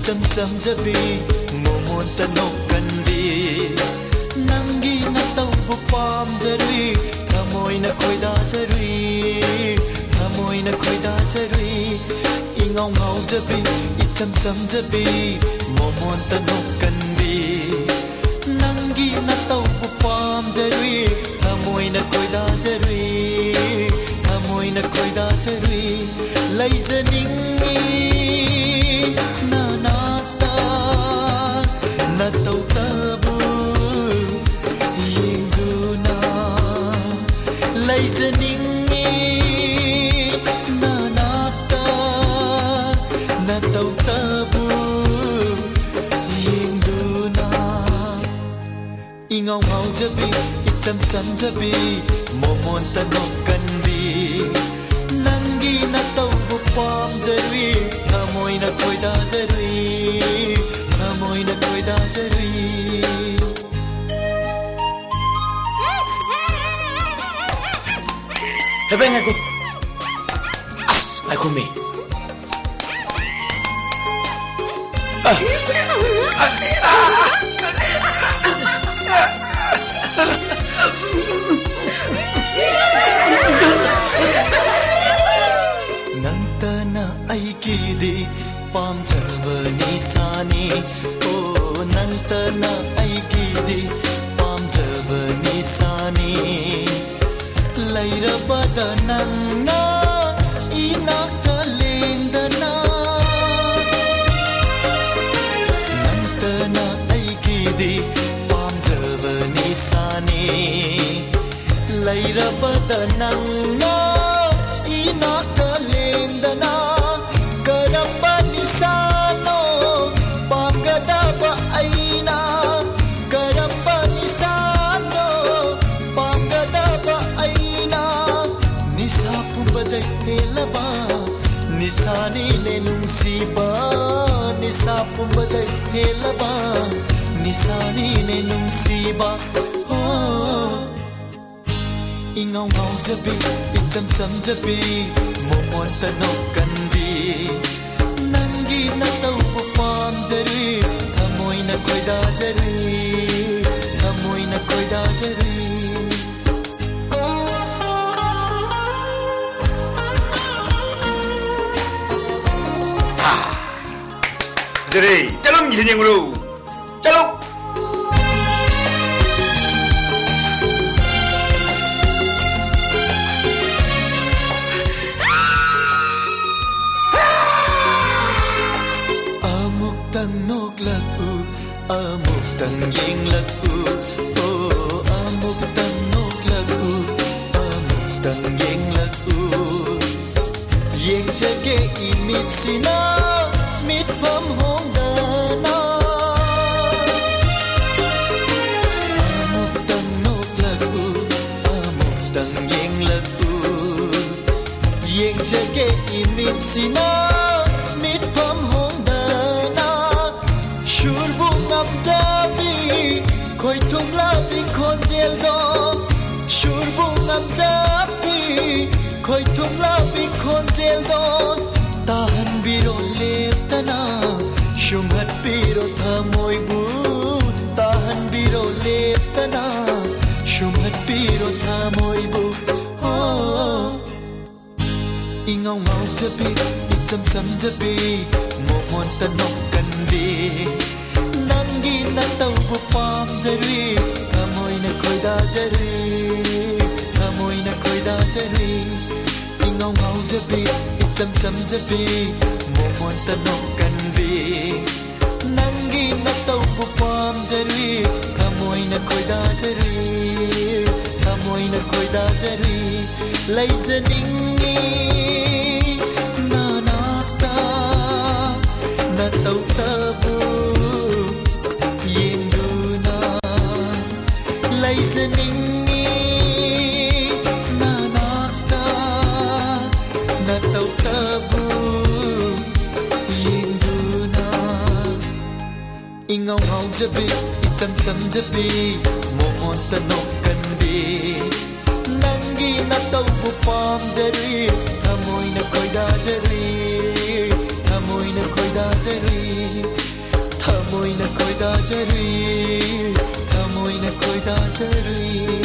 icham chamjabi momon tanok kanbi nangi na tawbu pamjarui thamoi na khoida jarui thamoi na khoida jarui ingau ngau jabi icham chamjabi momon tanok kanbi nangi na tawbu pamjarui thamoi na khoida jarui thamoi na khoida jarui laizaningi nanata na tawtabu yinguna laizaningi nanata na tawtabu yinguna ingau ngau jabi icham cham jabi momon tanok kanbi nangi na tawbu pamjarui thamoi na khoida jarui thamoi na khoida jarui Hebe ngai ko as ngai ko me nantana aigi di pamjavani sani o nantana aigi di pamjavani sani lairabada nangna inakta lendana nantana aigi di pamjavani sani lairabada nangna inakta lendana karamba nisano pamgadaba aina karamba nisano pamgadaba aina nisapubadai helaba nisani ne nungsiba nisapubadai helaba nisani ne nungsiba oh ingau ngau jabi icham cham jabi momon tanok kanbi nangi na tawbu pamjarui thamoi na khoida jarui thamoi na khoida jarui Jadi chalo nhìn nhận rồi chalo nok laku amuk tang yeng laku oh amuk tang nok laku amuk tang yeng laku yeng jage imit sina mit pam hong dana amuk tang nok laku amuk tang yeng laku yeng jage imit sina mit pam hong shurbu jabi khoi thum la bi khon jel do shurbu jabi khoi thum la bi khon jel do tahan biro leptana shumhat biro thamoi bu tahan biro leptana shumhat biro thamoi bu oh ingau ngau jabi icham cham jabi momon tanok kanbi nangi na tawbu pamjarui thamoi na khoida jarui thamoi na khoida jarui ingau ngau jabi icham cham jabi momon tanok kanbi nangi na tawbu pamjarui thamoi na khoida jarui thamoi na khoida jarui laizaningi nanata na tawtabu yinguna laizaningi nanata na tawtabu yinguna ingau ngau jabi icham cham jabi momon tanok kanbi nangi na tawbu pamjarui thamoi na khoida jarui thamoi na khói thả môi na khói đa cheri thả môi na khói đa cheri